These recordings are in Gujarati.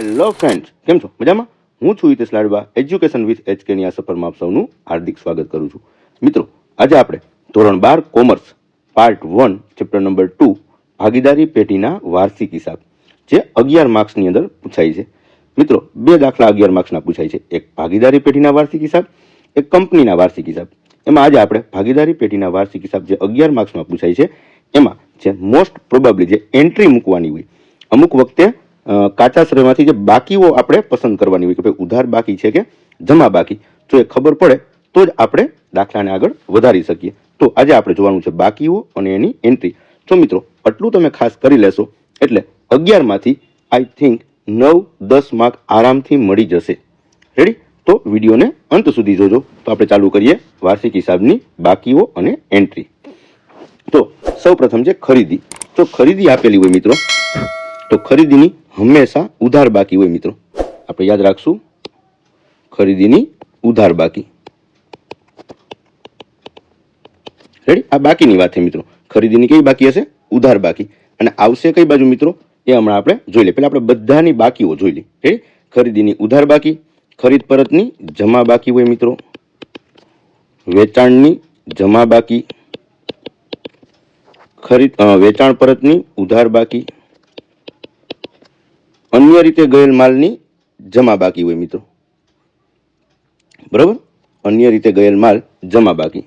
હેલો ફ્રેન્ડ્સ, કેમ છો? મજામાં? હું છું હિતેશ લાડવા, એજ્યુકેશન વિથ HK ની આ સફરમાં આપ સૌનું હાર્દિક સ્વાગત કરું છું. મિત્રો, આજે આપણે ધોરણ 12 કોમર્સ પાર્ટ 1 ચેપ્ટર નંબર 2 ભાગીદારી પેઢીના વાર્ષિક હિસાબ જે 11 માર્ક્સની અંદર પૂછાય છે. મિત્રો, બે દાખલા 11 માર્ક્સના પૂછાય છે, એક ભાગીદારી પેઢીના વાર્ષિક હિસાબ, એક કંપનીના વાર્ષિક હિસાબ. એમાં આજે આપણે ભાગીદારી પેઢીના વાર્ષિક હિસાબ જે 11 માર્ક્સમાં પૂછાય છે એમાં જે મોસ્ટ પ્રોબેબલી જે એન્ટ્રી મૂકવાની હોય, અમુક વખતે કાચા શ્રેયમાંથી જે બાકીઓ આપણે પસંદ કરવાની હોય કે ભાઈ ઉધાર બાકી છે કે જમા બાકી, જો એ ખબર પડે તો જ આપણે દાખલાને આગળ વધારી શકીએ. તો આજે આપણે જોવાનું છે બાકીઓ અને એની એન્ટ્રી. તો મિત્રો, આટલું તમે ખાસ કરી લેશો એટલે 11 માંથી આઈ થિંક 9-10 માર્ક આરામથી મળી જશે. રેડી? તો વિડીયોને અંત સુધી જોજો. તો આપણે ચાલુ કરીએ વાર્ષિક હિસાબની બાકીઓ અને એન્ટ્રી. તો સૌ પ્રથમ છે ખરીદી. તો ખરીદી આપેલી હોય મિત્રો, તો ખરીદીની હંમેશા ઉધાર બાકી હોય. મિત્રો, આપણે યાદ રાખશું, ખરીદીની ઉધાર બાકી. રેડી? આ બાકીની વાત છે મિત્રો. ખરીદીની કઈ બાકી હશે? ઉધાર બાકી. અને આવશે કઈ બાજુ મિત્રો? એ હમણાં આપણે જોઈ લે. પહેલા આપણે બધાની બાકીઓ જોઈ લઈએ. રેડી? ખરીદીની ઉધાર બાકી, ખરીદ પરતની જમા બાકી હોય મિત્રો, વેચાણની જમા બાકી, વેચાણ પરતની ઉધાર બાકી, અન્ય રીતે ગયેલ માલની જમા બાકી હોય મિત્રો. બરાબર? અન્ય રીતે ગયેલ માલ જમા બાકી.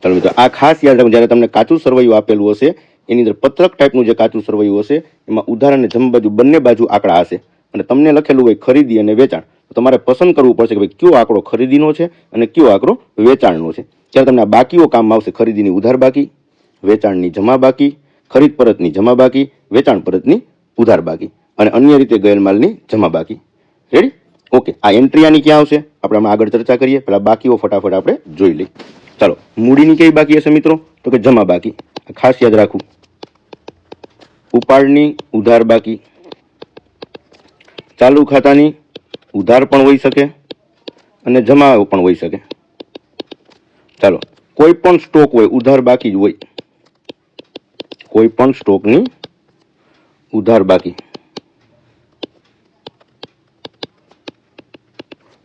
ચાલો મિત્રો, આ ખાસ યાદ રાખો. જ્યારે તમને કાચું સરવૈયું આપેલું હશે એની અંદર પત્રક ટાઈપનું જે કાચું સરવૈયું હશે એમાં ઉધાર અને જમા બાજુ બંને બાજુ આંકડા હશે અને તમને લખેલું હોય ખરીદી અને વેચાણ. તો તમારે પસંદ કરવું પડશે કે ભાઈ કયો આંકડો ખરીદીનો છે અને કયો આંકડો વેચાણનો છે. ત્યારે તમને આ બાકીઓ કામમાં આવશે. ખરીદીની ઉધાર બાકી, વેચાણની જમા બાકી, ખરીદ પરતની જમા બાકી, વેચાણ પરતની ઉધાર બાકી અને અન્ય રીતે ગયેલ માલની જમા બાકી. રેડી? ઓકે. આ એન્ટ્રી આની ક્યાં આવશે આપણે હમણાં આગળ ચર્ચા કરીએ. પેલા બાકીઓ ફટાફટ આપણે જોઈ લઈએ. ચાલો, મૂડીની કઈ બાકી હશે મિત્રો? તો કે જમા બાકી. ખાસ યાદ રાખવું. ઉપાડની ઉધાર બાકી, ચાલુ ખાતાની ઉધાર પણ હોઈ શકે અને જમા પણ હોઈ શકે. ચાલો, કોઈ પણ સ્ટોક હોય ઉધાર બાકી જ હોય. કોઈ પણ સ્ટોકની ઉધાર બાકી.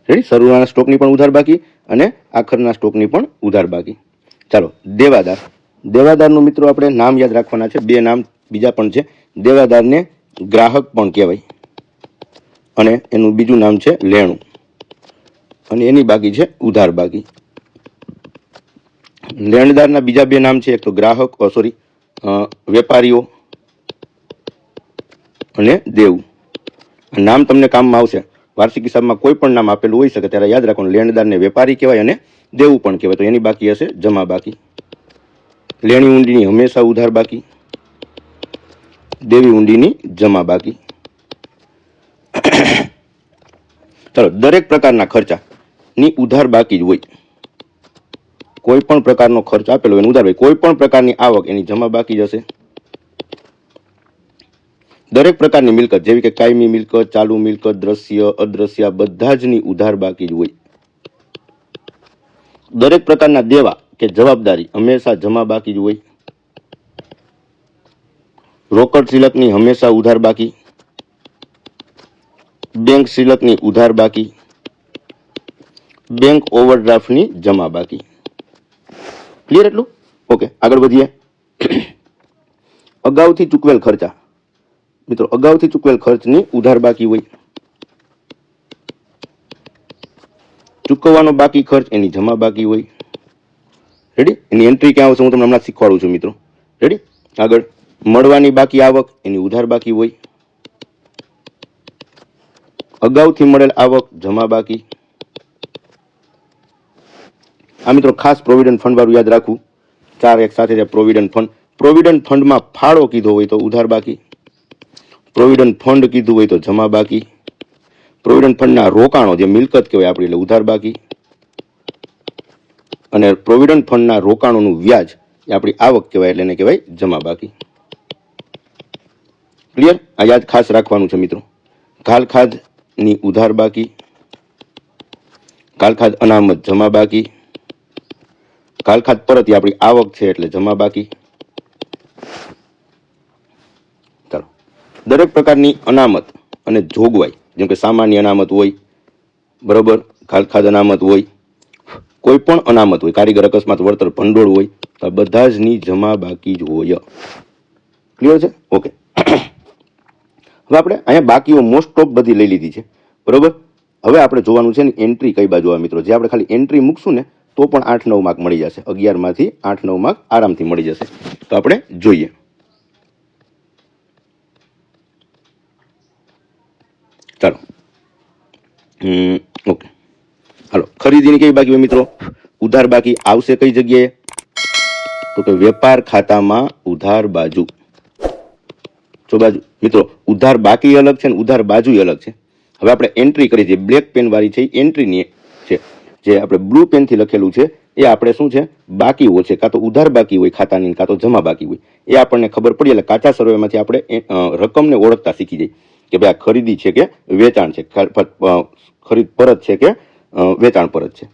રેડી? શરૂઆતના સ્ટોકની પણ ઉધાર બાકી અને આખરના સ્ટોકની પણ ઉધાર બાકી. ચાલો, દેવાદાર. દેવાદારનું મિત્રો આપણે નામ યાદ રાખવાના છે. બે નામ બીજા પણ છે. દેવાદારને ગ્રાહક પણ કહેવાય અને એનું બીજું નામ છે લેણું અને એની બાકી છે ઉધાર બાકી. લેણદારના બીજા બે નામ છે, એક તો ગ્રાહક વેપારીઓ અને દેવું. આ નામ તમને કામમાં આવશે. વાર્ષિક હિસાબમાં કોઈ પણ નામ આપેલું હોઈ શકે ત્યારે યાદ રાખવાનું. લેણદારને વેપારી કહેવાય અને દેવું પણ કહેવાય. તો એની બાકી હશે જમા બાકી. લેણી ઊંડીની હંમેશા ઉધાર બાકી, દેવી ઊંડીની જમા બાકી. ચાલો, દરેક પ્રકારના ખર્ચાની ઉધાર બાકી જ હોય. કોઈ પણ પ્રકારનો ખર્ચ આપેલો હોય ઉધાર હોય. કોઈ પણ પ્રકારની આવક એની જમા બાકી જ હશે. દરેક પ્રકારની મિલકત જેવી કે કાયમી મિલકત, ચાલુ મિલકત, દ્રશ્ય, અદ્રશ્ય, બધા જની ઉધાર બાકી જ હોય. દરેક પ્રકારના દેવા કે જવાબદારી હંમેશા જમા બાકી જ હોય. રોકડ સિલકની હંમેશા ઉધાર બાકી, બેંક સિલકની ઉધાર બાકી, બેંક ઓવરડ્રાફ્ટની જમા બાકી. ક્લિયર એટલું? ઓકે, આગળ વધીએ. અગાઉથી ચૂકવેલ ખર્ચા. મિત્રો, અગાઉથી ચૂકવેલ ખર્ચની ઉધાર બાકી હોય. ચૂકવવાનો બાકી ખર્ચ એની જમા બાકી હોય. રેડી? એની એન્ટ્રી ક્યાં આવશે હું તમને હમણાં શીખવાડું છું મિત્રો. રેડી? આગળ, મળવાની બાકી આવક એની ઉધાર બાકી હોય. અગાઉથી મળેલ આવક જમા બાકી. આ મિત્રો ખાસ પ્રોવિડન્ટ ફંડ વાળું યાદ રાખવું. 4 એક સાથે છે પ્રોવિડન્ટ ફંડ. પ્રોવિડન્ટ ફંડમાં ફાળો કીધો હોય તો ઉધાર બાકી, પ્રોવિડન્ટ ફંડ કીધું હોય તો જમા બાકી, પ્રોવિડન્ટ ફંડના રોકાણો જે મિલકત કહેવાય આપણી એટલે ઉધાર બાકી, અને પ્રોવિડન્ટ ફંડના રોકાણોનું વ્યાજ એ આપણી આવક કહેવાય એટલે એને કહેવાય જમા બાકી. ક્લિયર? આ યાદ ખાસ રાખવાનું છે મિત્રો. ઘાલખાદની ઉધાર બાકી, ઘાલખાદ અનામત જમા બાકી, ઘાલખાદ પરત એ આપણી આવક છે એટલે જમા બાકી. ચાલો, દરેક પ્રકારની અનામત અને જોગવાઈ, જેમ કે સામાન્ય અનામત હોય, બરોબર, ખાલખાદ અનામત હોય, કોઈ પણ અનામત હોય, કારીગર અકસ્માત વળતર ભંડોળ હોય, તો આ બધા જ ની જમા બાકી જ હોય. ક્લિયર છે? ઓકે. હવે આપણે અહીંયા બાકીઓ મોસ્ટ ઓફ બધી લઈ લીધી છે, બરોબર. હવે આપણે જોવાનું છે ને એન્ટ્રી કઈ બાજુ આવે મિત્રો. જે આપણે ખાલી એન્ટ્રી મૂકશું ને તો પણ 8-9 માર્ક મળી જશે. 11 માંથી 8-9 માર્ક આરામથી મળી જશે. તો આપણે જોઈએ. ચાલો, ઓકે, હાલો. ખરીદીની કઈ બાકી હોય મિત્રો? ઉધાર બાકી આવશે કઈ જગ્યાએ? તો કે વેપાર ખાતામાં ઉધાર બાજુ. જો બાજુ મિત્રો, ઉધાર બાકી અલગ છે ને ઉધાર બાજુ અલગ છે. હવે આપણે એન્ટ્રી કરી છે, બ્લેક પેન વાળી છે, એન્ટ્રીની છે. જે આપણે બ્લુ પેનથી લખેલું છે એ આપણે શું છે, બાકીઓ છે, કાં તો ઉધાર બાકી હોય ખાતાની, કાં તો જમા બાકી હોય. એ આપણને ખબર પડી એટલે કાચા સર્વેમાંથી આપણે રકમને ઓળખતા શીખી જઈએ કે ભાઈ આ ખરીદી છે કે વેચાણ છે, ખરીદ પરત છે કે વેચાણ પરત છે.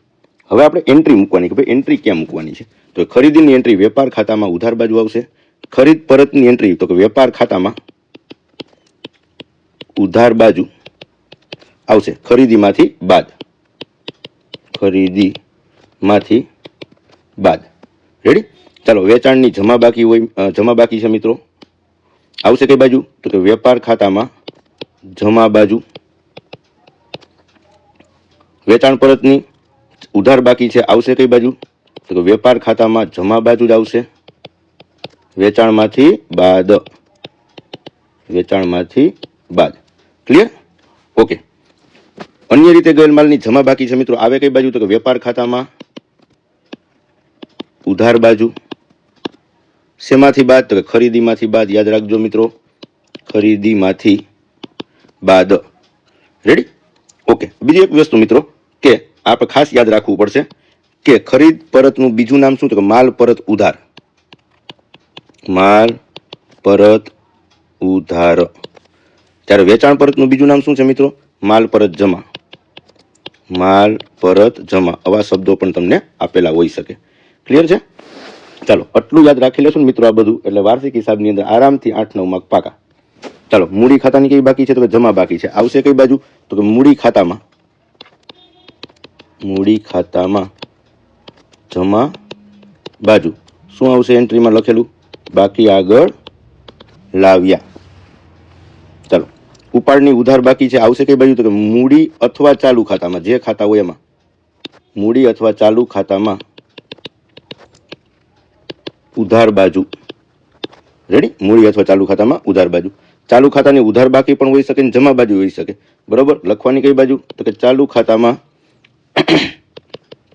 હવે આપણે એન્ટ્રી મૂકવાની કે ભાઈ એન્ટ્રી ક્યાં મૂકવાની છે. તો ખરીદીની એન્ટ્રી વેપાર ખાતામાં ઉધાર બાજુ આવશે. ખરીદ પરતની એન્ટ્રી તો કે વેપાર ખાતામાં ઉધાર બાજુ આવશે. ખરીદીમાંથી બાદ, ખરીદીમાંથી બાદ. રેડી? ચાલો, વેચાણની જમા બાકી હોય, જમા બાકી છે મિત્રો, આવશે કઈ બાજુ? તો કે વેપાર ખાતામાં જમા બાજુ. વેચાણ પરતની ઉધાર બાકી છે, આવશે કઈ બાજુ? તો કે વેપાર ખાતામાં જમા બાજુ જ આવશે. વેચાણમાંથી બાદ, વેચાણમાંથી બાદ. ક્લિયર? ઓકે. અન્ય રીતે ગયેલ માલની જમા બાકી છે મિત્રો, આવે કઈ બાજુ? તો કે વેપાર ખાતામાં ઉધાર બાજુ. શેમાંથી બાદ? તો કે ખરીદીમાંથી બાદ. યાદ રાખજો મિત્રો, ખરીદીમાંથી બાદ. રેડી? ઓકે. બીજી એક વસ્તુ મિત્રો કે આપણે ખાસ યાદ રાખવું પડશે કે ખરીદ પરતનું બીજું નામ શું? તો કે માલ પરત ઉધાર. માલ પરત ઉધાર. ત્યારે વેચાણ પરતનું બીજું નામ શું છે મિત્રો? માલ પરત જમા. માલ પરત જમા. આવા શબ્દો પણ તમને આપેલા હોઈ શકે. ક્લિયર છે? ચાલો, આટલું યાદ રાખી લેશું ને મિત્રો આ બધું, એટલે વાર્ષિક હિસાબની અંદર આરામથી 8-9 માર્ક પાકા. ચાલો, મૂડી ખાતાની કઈ બાકી છે? તો કે જમા બાકી છે, આવશે કઈ બાજુ? તો કે મૂડી ખાતામાં, મૂડી ખાતામાં જમા બાજુ. શું આવશે એન્ટ્રીમાં લખેલું? બાકી આગળ લાવ્યા. ચાલો, ઉપાડની ઉધાર બાકી છે, આવશે કઈ બાજુ? તો કે મૂડી અથવા ચાલુ ખાતામાં. જે ખાતા હોય એમાં મૂડી અથવા ચાલુ ખાતામાં ઉધાર બાજુ. રેડી? મૂડી અથવા ચાલુ ખાતામાં ઉધાર બાજુ. ચાલુ ખાતાની ઉધાર બાકી પણ હોઈ શકે ને જમા બાજુ હોઈ શકે, બરોબર. લખવાની કઈ બાજુ? તો કે ચાલુ ખાતામાં,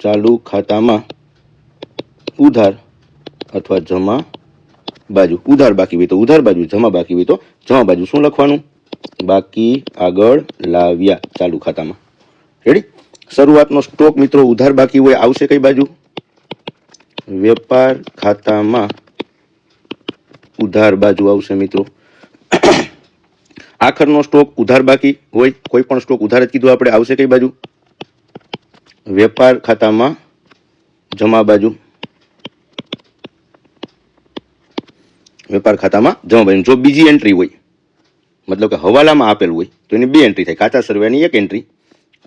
ચાલુ ખાતામાં ઉધાર અથવા જમા બાજુ. ઉધાર બાકી હોય તો ઉધાર બાજુ, જમા બાકી હોય તો જમા બાજુ. શું લખવાનું? બાકી આગળ લાવ્યા ચાલુ ખાતામાં. રેડી? શરૂઆતનો સ્ટોક મિત્રો ઉધાર બાકી હોય, આવશે કઈ બાજુ? વેપાર ખાતામાં ઉધાર બાજુ આવશે મિત્રો. આખરનો સ્ટોક ઉધાર બાકી હોય, કોઈ પણ સ્ટોક ઉધાર જ કીધું આપણે, આવશે કઈ બાજુ? વેપાર ખાતામાં જમા બાજુ. વેપાર ખાતામાં જમા બાજુ. જો બીજી એન્ટ્રી હોય, મતલબ કે હવાલામાં આપેલું હોય તો એની 2 એન્ટ્રી થાય. કાચા સર્વેની 1 એન્ટ્રી,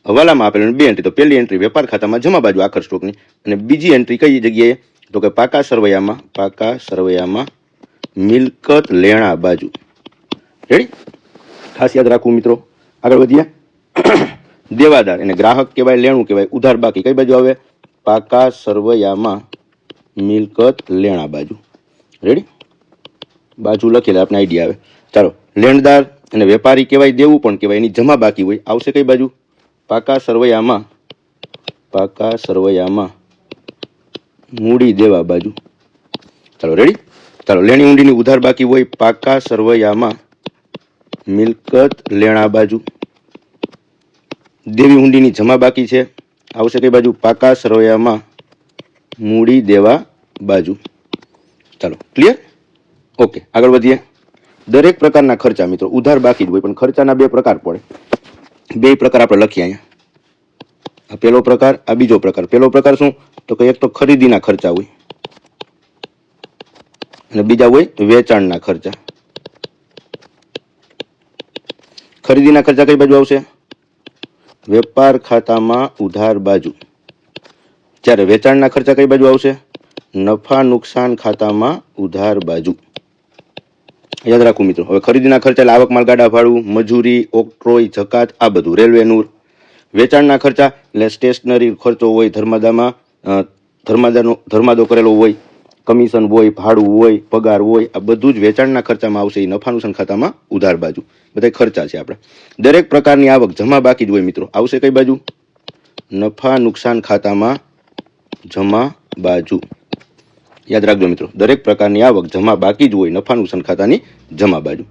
હવાલામાં આપેલું 2 એન્ટ્રી. તો પહેલી એન્ટ્રી વેપાર ખાતામાં જમા બાજુ આખર સ્ટોકની, અને બીજી એન્ટ્રી કઈ જગ્યાએ? તો કે પાકા સરવૈયામાં, પાકા સરવૈયામાં મિલકત લેણા બાજુ. રેડી? ખાસ યાદ રાખવું મિત્રો. આગળ વધીએ. દેવાદાર એને ગ્રાહક કહેવાય, લેણું કહેવાય, ઉધાર બાકી કઈ બાજુ આવે? પાકા સરવૈયામાં મિલકત લેણા બાજુ. રેડી? બાજુ લખેલા આપણે આઈડિયા આવે. ચાલો, લેણદાર અને વેપારી કહેવાય, દેવું પણ કહેવાય, એની જમા બાકી હોય, આવશે કઈ બાજુ? પાકા સરવૈયામાં, પાકા સરવૈયામાં મૂડી દેવા બાજુ. ચાલો, રેડી? ચાલો, લેણી ઊંડીની ઉધાર બાકી હોય, પાકા સરવૈયામાં મિલકત લેણા બાજુ. દેવી ઊંડીની જમા બાકી છે, આવશે કઈ બાજુ? પાકા સરવૈયામાં મૂડી દેવા બાજુ. ચાલો, ક્લિયર? ઓકે, આગળ વધીએ. દરેક પ્રકારના ખર્ચા મિત્રો ઉધાર બાકી જ હોય, પણ ખર્ચાના 2 પ્રકાર પડે. 2 પ્રકાર આપણે લખીએ અહીંયા. આ પહેલો પ્રકાર, આ બીજો પ્રકાર. પહેલો પ્રકાર શું? તો કે એક તો ખરીદીના ખર્ચા હોય અને બીજા હોય વેચાણના ખર્ચા. ખરીદીના ખર્ચા કઈ બાજુ આવશે? વેપાર ખાતામાં ઉધાર બાજુ. જ્યારે વેચાણના ખર્ચા કઈ બાજુ આવશે? નફા નુકસાન ખાતામાં ઉધાર બાજુ. યાદ રાખવું મિત્રો. હવે ખરીદીના ખર્ચા એટલે આવક, માલગાડા ભાડું, મજૂરી, ઓક્ટ્રોય, જકાત, આ બધું, રેલવે નૂર. વેચાણના ખર્ચા એટલે સ્ટેશનરી ખર્ચો હોય, ધર્માદો કરેલો હોય, કમિશન હોય, ભાડું હોય, પગાર હોય, આ બધું જ વેચાણના ખર્ચામાં આવશે. એ નફા નુકસાન ખાતામાં ઉધાર બાજુ. બધા ખર્ચા છે આપણે. દરેક પ્રકારની આવક જમા બાકી જ હોય મિત્રો. આવશે કઈ બાજુ? નફા નુકસાન ખાતામાં જમા બાજુ. યાદ રાખજો મિત્રો, દરેક પ્રકારની આવક જમા બાકી જ હોય, નફા નુકસાન ખાતાની જમા બાજુ.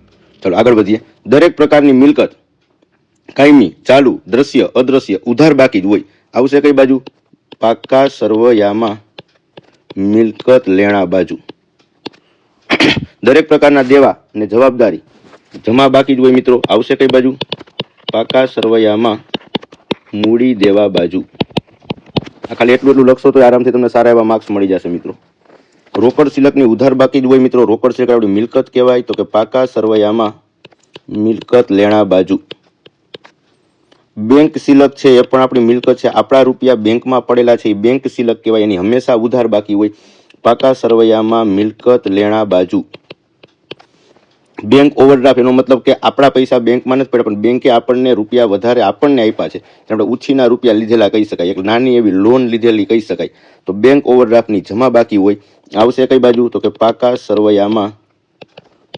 ચાલો આગળ વધીએ. દરેક પ્રકારની મિલકત કાયમી, ચાલુ, દ્રશ્ય, અદ્રશ્ય, ઉધાર બાકી જ હોય. આવશે કઈ બાજુ? પાકા સરવૈયામાં મિલકત લેણા બાજુ. દરેક પ્રકારના દેવા અને જવાબદારી જમા બાકી જ હોય મિત્રો. આવશે કઈ બાજુ? પાકા સરવૈયામાં મૂડી દેવા બાજુ. આ ખાલી એટલું લખશો તો આરામથી તમને સારા એવા માર્ક્સ મળી જશે મિત્રો. રોકડ સિલકની ઉધાર બાકી જ હોય મિત્રો. રોકડ સિલક આપણી મિલકત કહેવાય, તો કે પાકા સરવૈયામાં મિલકત લેણા બાજુ. બેંક સિલક છે એ પણ આપણી મિલકત છે. આપણા રૂપિયા બેંકમાં પડેલા છે એ બેંક સિલક કહેવાય. એની હંમેશા ઉધાર બાકી હોય. પાકા સરવૈયામાં મિલકત લેણા બાજુ. બેંક ઓવરડ્રાફ્ટ એનો મતલબ કે આપણા પૈસા બેંકમાં નથી પડ્યા, પણ બેંકે આપણને રૂપિયા વધારે આપણને આપ્યા છે. આપણે ઉછીના રૂપિયા લીધેલા કહી શકાય, એક નાની એવી લોન લીધેલી કહી શકાય. તો બેંક ઓવરડ્રાફ્ટની જમા બાકી હોય. આવશે કઈ બાજુ? તો કે પાકા સરવૈયામાં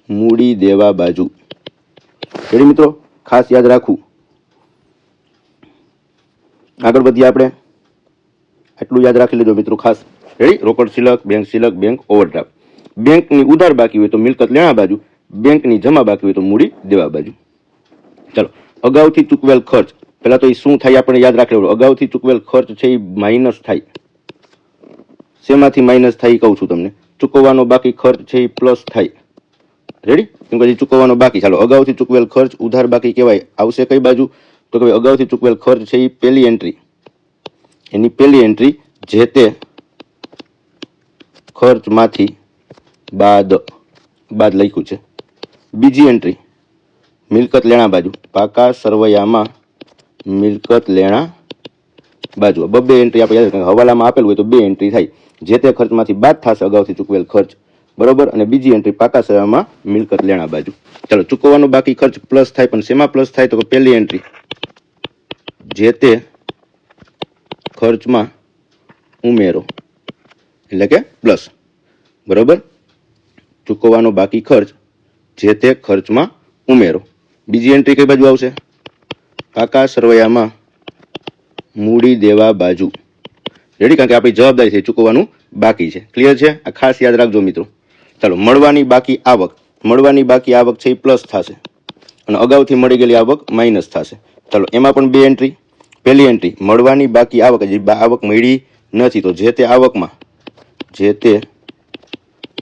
મૂડી દેવા બાજુ. રેડી મિત્રો, ખાસ યાદ રાખવું. આગળ વધીએ આપણે. એટલું યાદ રાખી લેજો મિત્રો ખાસ. રેડી? રોકડ સિલક, બેંક ઓવરડ્રાફ્ટ. બેંકની ઉધાર બાકી હોય તો મિલકત લેણા બાજુ. બેંકની જમા બાકી હોય તો મૂડી દેવા બાજુ. ચાલો, અગાઉથી ચૂકવેલ ખર્ચ. પહેલા તો એ શું થાય આપણે યાદ રાખી લેવું. અગાઉથી ચૂકવેલ ખર્ચ છે એ માઇનસ થાય. શેમાંથી માઇનસ થાય એ કહું છું તમને. ચૂકવવાનો બાકી ખર્ચ છે એ પ્લસ થાય. રેડી? કેમ કે ચૂકવવાનો બાકી. ચાલો, અગાઉથી ચૂકવેલ ખર્ચ ઉધાર બાકી કહેવાય. આવશે કઈ બાજુ? તો કે અગાઉથી ચૂકવેલ ખર્ચ છે એ પહેલી એન્ટ્રી. એની પહેલી એન્ટ્રી જે તે ખર્ચમાંથી બાદ લખ્યું છે. બીજી એન્ટ્રી મિલકત લેણા બાજુ. પાકા સરવૈયામાં મિલકત લેણા બાજુ. બે એન્ટ્રી આપણે યાદ રાખીએ. હવાલામાં આપેલું હોય તો બે એન્ટ્રી થાય. જે તે ખર્ચમાંથી બાદ થશે અગાઉથી ચૂકવેલ ખર્ચ. બરોબર? અને બીજી એન્ટ્રી પાકા સરવૈયામાં મિલકત લેણા બાજુ. ચાલો, ચૂકવવાનો બાકી ખર્ચ પ્લસ થાય, પણ શેમાં પ્લસ થાય? તો કે પહેલી એન્ટ્રી જે તે ખર્ચમાં ઉમેરો, એટલે કે પ્લસ. બરોબર? ચૂકવવાનો બાકી ખર્ચ જે તે ખર્ચમાં ઉમેરો. બીજી એન્ટ્રી કઈ બાજુ આવશે? પાકા સરવૈયામાં મૂડી દેવા બાજુ. રેડી? કારણ કે આપણી જવાબદારી છે, ચૂકવવાનું બાકી છે. ક્લિયર છે? આ ખાસ યાદ રાખજો મિત્રો. ચાલો, મળવાની બાકી આવક. મળવાની બાકી આવક છે એ પ્લસ થશે અને અગાઉથી મળી ગયેલી આવક માઇનસ થશે. ચાલો, એમાં પણ બે એન્ટ્રી. પહેલી એન્ટ્રી મળવાની બાકી આવક, જે આવક મળી નથી તો જે તે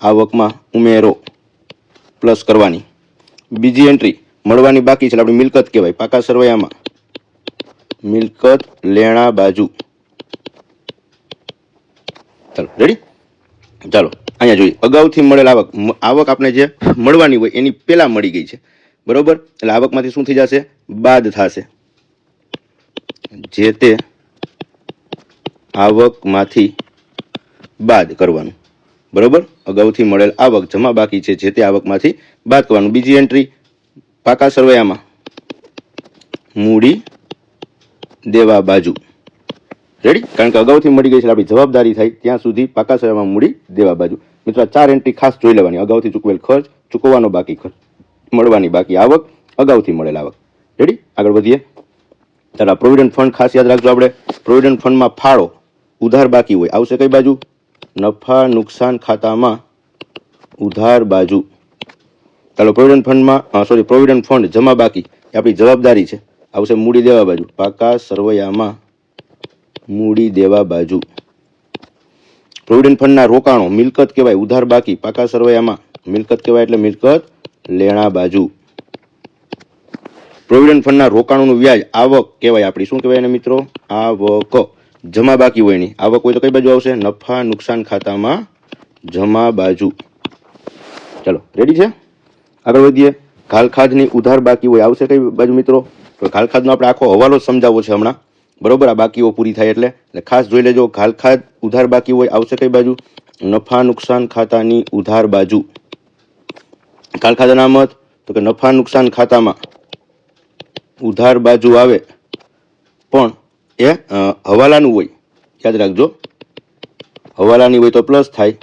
આવકમાં ઉમેરો પ્લસ કરવાની. બીજી એન્ટ્રી મળવાની બાકી છે, આપણી મિલકત કહેવાય. પાકા સરવૈયામાં મિલકત લેણા બાજુ. ચાલો, રેડી? ચાલો, અહીંયા જોઈએ. અગાઉથી મળેલ આવક આપણે જે મળવાની હોય એની પહેલા મળી ગઈ છે. બરોબર? એટલે આવકમાંથી શું થઈ જશે? બાદ થશે. જે તે આવકમાંથી બાદ કરવાનું. બરોબર? અગાઉથી મળેલ આવક જમા બાકી છે, જે તે આવકમાંથી બાદ કરવાનું. બીજી એન્ટ્રી પાકા સરવૈયામાં મૂડી દેવા બાજુ. રેડી? કારણ કે અગાઉથી મળી ગઈ છે, આપણી જવાબદારી થાય ત્યાં સુધી પાકા સરવૈયામાં મૂડી દેવા બાજુ. મિત્રો, 4 એન્ટ્રી ખાસ જોઈ લેવાની. અગાઉથી ચૂકવેલ ખર્ચ, ચૂકવવાનો બાકી ખર્ચ, મળવાની બાકી આવક, અગાઉથી મળેલ આવક. રેડી? આગળ વધીએ. ચાલો, પ્રોવિડન્ટ ફંડ ખાસ યાદ રાખજો. આપણે પ્રોવિડન્ટ ફંડમાં ફાળો ઉધાર બાકી હોય. આવશે કઈ બાજુ? નફા નુકસાન ખાતામાં ઉધાર બાજુ. ચાલો, પ્રોવિડન્ટ ફંડ જમા બાકી એ આપણી જવાબદારી છે. આવશે મૂડી દેવા બાજુ. પાકા સરવૈયામાં મૂડી દેવા બાજુ. પ્રોવિડન્ટ ફંડના રોકાણો મિલકત કહેવાય. ઉધાર બાકી પાકા સરવૈયામાં મિલકત કહેવાય, એટલે મિલકત લેણા બાજુ. પ્રોવિડન્ટ ફંડના રોકાણોનું વ્યાજ આવક કહેવાય આપણી. શું કહેવાય એને મિત્રો? આવક. જમા બાકી હોય એની આવક હોય તો કઈ બાજુ આવશે? નફા નુકસાન ખાતામાં જમા બાજુ. ચલો, રેડી છે? આગળ વધીએ. ખાલખાદની ઉધાર બાકી હોય આવશે કઈ બાજુ મિત્રો? તો ખાલખાદનો આપણે આખો હવાલો સમજાવવો છે હમણાં, બરોબર? આ બાકીઓ પૂરી થાય એટલે ખાસ જોઈ લેજો. ખાલખાદ ઉધાર બાકી હોય આવશે કઈ બાજુ? નફા નુકસાન ખાતાની ઉધાર બાજુ. ખાલખાદ અનામત તો કે નફા નુકસાન ખાતામાં ઉધાર બાજુ આવે, પણ એ હવાલાનું હોય, યાદ રાખજો. હવાલાની હોય તો પ્લસ થાય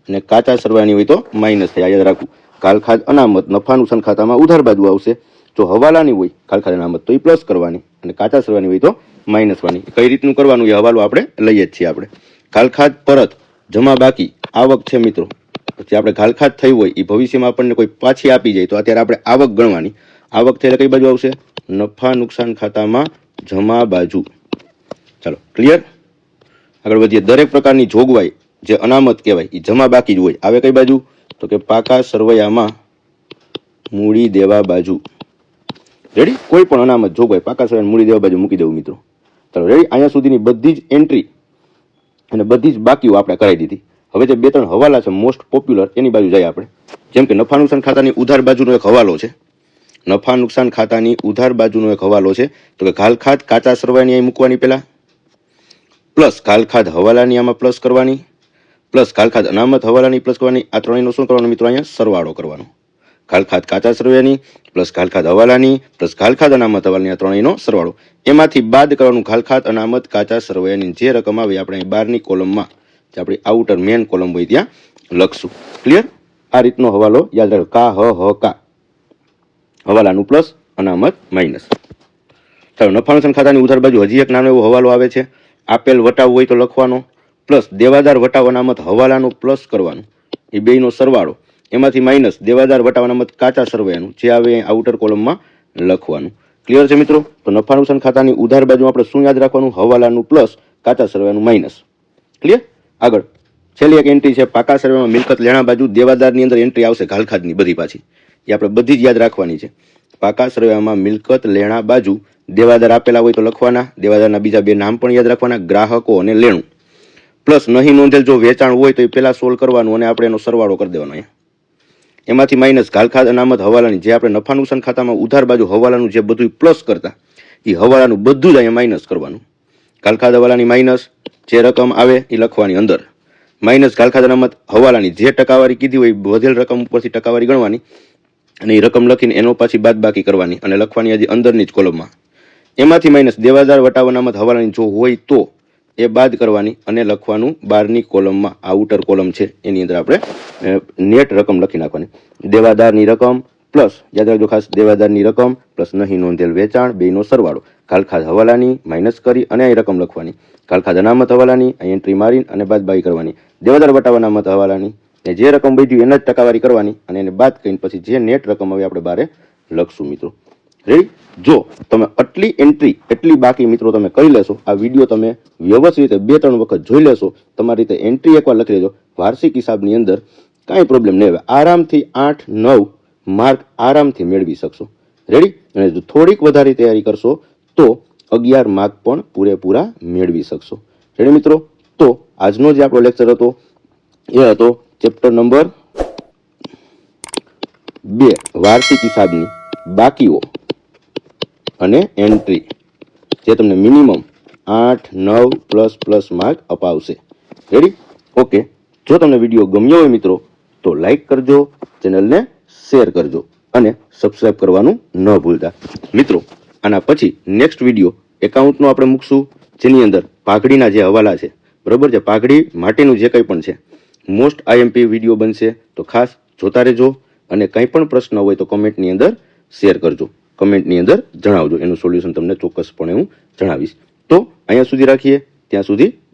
અને કાચા સરવાની હોય તો માઇનસ થાય, યાદ રાખવું. ખાલખાદ અનામત નફા નુકસાન ખાતામાં ઉધાર બાજુ આવશે. જો હવાલાની હોય ખાલખાદ અનામત તો એ પ્લસ કરવાની અને કાચા સરવાની હોય તો માઇનસ વાની. કઈ રીતનું કરવાનું એ હવાલો આપણે લઈએ જ છીએ. આપણે ખાલખાદ પરત જમા બાકી આવક છે મિત્રો. પછી આપણે ખાલખાદ થઈ હોય એ ભવિષ્યમાં આપણને કોઈ પાછી આપી જાય તો અત્યારે આપણે આવક ગણવાની. આવક થઈ એટલે કઈ બાજુ આવશે? નફા નુકસાન ખાતામાં જમા બાજુ. ચાલો ક્લિયર, આગળ વધીએ. દરેક પ્રકારની જોગવાઈ જે અનામત કહેવાય એ જમા બાકી જ હોય, આવે કઈ બાજુ? તો કે પાકા સરવૈયામાં મૂડી દેવા બાજુ. રેડી? કોઈ પણ અનામત જોગવાઈ પાકા સરવૈયા મૂડી દેવા બાજુ મૂકી દેવું મિત્રો. ચાલો રેડી? અહીંયા સુધીની બધી જ એન્ટ્રી અને બધી જ બાકીઓ આપણે કરાવી દીધી. હવે જે બે ત્રણ હવાલા છે મોસ્ટ પોપ્યુલર એની બાજુ જાય આપણે. જેમ કે નફા નુકસાન ખાતાની ઉધાર બાજુનો એક હવાલો છે. નફા નુકસાન ખાતાની ઉધાર બાજુનો એક હવાલો છે તો કે ખાલખાદ કાચા સરવાઈની અહીં મૂકવાની પહેલા, પ્લસ ખાલખાદ હવાલાની આમાં પ્લસ કરવાની, પ્લસ ખાલખાદ અનામત હવાલાની પ્લસ કરવાની. આ ત્રણેયનો શું કરવાનું મિત્રો? અહીંયા સરવાળો કરવાનો. ખાલખાદ કાચા સરવૈયાની પ્લસ ખાલખાદ હવાલાની પ્લસ ખાલખાદ અનામત હવાલાની, આ ત્રણેયનો સરવાળો. એમાંથી બાદ કરવાનું ખાલખાદ અનામત કાચા સરવૈયાની જે રકમ આવે આપણે અહીં બારની કોલમમાં, જે આપણી આઉટર મેન કોલમ હોય ત્યાં લખશું. ક્લિયર? આ રીતનો હવાલો યાદ રાખો. કા હ કા હવાલાનું પ્લસ અનામત માઇનસ. ચાલો નફા નુકસાન ખાતાની ઉધાર બાજુ હજી એક નાનો એવો હવાલો આવે છે. આપેલ વટાવ હોય તો લખવાનો, પ્લસ દેવાદાર વટાવ અનામત હવાલાનું પ્લસ કરવાનું, એ બેયનો સરવાળો. એમાંથી માઇનસ દેવાદાર વટાવ અનામત કાચા સરવૈયાનું જે આવે આઉટર કોલમમાં લખવાનું. ક્લિયર છે મિત્રો? તો નફા નુકસાન ખાતાની ઉધાર બાજુ આપણે શું યાદ રાખવાનું? હવાલાનું પ્લસ કાચા સરવૈયાનું માઇનસ. ક્લિયર? આગળ છેલ્લી એક એન્ટ્રી છે પાકા સરવૈયામાં મિલકત લેણા બાજુ. દેવાદારની અંદર એન્ટ્રી આવશે ખાલખાદની બધી પાછી, એ આપણે બધી જ યાદ રાખવાની છે. પાકા સરવૈયામાં મિલકત લેણા બાજુ દેવાદાર આપેલા હોય તો લખવાના, દેવાદારના બીજા બે નામ પણ યાદ રાખવાના, ગ્રાહકો અને લેણું. પ્લસ નહીં નોંધેલ જો વેચાણ હોય તો એ પહેલા સોલ્વ કરવાનું અને આપણે એનો સરવાળો કરી દેવાનો. એમાંથી માઇનસ ખાલખાદ અનામત હવાલાની જે આપણે નફા નુકસાન ખાતામાં ઉધાર બાજુ હવાલાનું જે બધું પ્લસ કરતા એ હવાલાનું બધું જ અહીંયા માઇનસ કરવાનું. ખાલખાદ હવાલાની માઇનસ જે રકમ આવે એ લખવાની અંદર, માઇનસ ખાલખાદ અનામત હવાલાની જે ટકાવારી કીધી હોય વધેલ રકમ ઉપરથી ટકાવારી ગણવાની અને એ રકમ લખીને એનો પાછી બાદ બાકી કરવાની અને લખવાની હજી અંદરની જ કોલમમાં. એમાંથી માઇનસ દેવાદાર વટાવ અનામત હવાલાની જો હોય તો એ બાદ કરવાની અને લખવાનું બારની કોલમમાં, આઉટર કોલમ છે એની અંદર આપણે નેટ રકમ લખી નાખવાની. દેવાદારની રકમ પ્લસ યાદ રાખજો ખાસ, દેવાદારની રકમ પ્લસ નહીં નોંધેલ વેચાણ બેયનો સરવાળો. ખાલખાદ હવાલાની માઇનસ કરી અને અહીં રકમ લખવાની, ખાલખાદ અનામત હવાલાની અહીં એન્ટ્રી મારીને અને બાદ બાકી કરવાની, દેવાદાર વટાવ અનામત હવાલાની જે રકમ બધી એને જ ટકાવારી કરવાની અને એને બાદ કરીને પછી જે નેટ રકમ હવે આપણે બારે લખશું મિત્રો. રેડી? જો તમે આટલી એન્ટ્રી એટલી બાકી મિત્રો તમે કરી લેશો, આ વિડીયો તમે વ્યવસ્થિત રીતે 2-3 વખત જોઈ લેશો, તમારી રીતે એન્ટ્રી એકવાર લખી લેજો, વાર્ષિક હિસાબની અંદર કાંઈ પ્રોબ્લેમ નહીં આવે. આરામથી 8-9 માર્ક આરામથી મેળવી શકશો. રેડી? અને જો થોડીક વધારે તૈયારી કરશો તો 11 માર્ક પણ પૂરેપૂરા મેળવી શકશો. રેડી મિત્રો? તો આજનો જે આપણો લેક્ચર હતો એ હતો ચેપ્ટર નંબર 2 વાર્ષિક હિસાબની બાકીઓ અને એન્ટ્રી, જે તમને મિનિમમ 8-9 માર્ક અપાવશે. રેડી? ઓકે. જો તમને વિડીયો ગમ્યો હોય મિત્રો તો લાઈક કરજો, ચેનલને શેર કરજો અને સબસ્ક્રાઇબ કરવાનું ન ભૂલતા. મિત્રો આના પછી નેક્સ્ટ વિડીયો એકાઉન્ટનો આપણે મૂકશું, જેની અંદર પાઘડીના જે હવાલા છે, બરોબર છે, પાઘડી માટેનું જે કંઈ પણ છે મોસ્ટ આઈએમપી વિડીયો બનશે, તો ખાસ જોતા રહેજો. અને કંઈ પણ પ્રશ્ન હોય તો કમેન્ટની અંદર શેર કરજો, કમેન્ટની અંદર જણાવજો, એનું સોલ્યુશન તમને ચોક્કસપણે હું જણાવીશ. તો અહીંયા સુધી રાખીએ, ત્યાં સુધી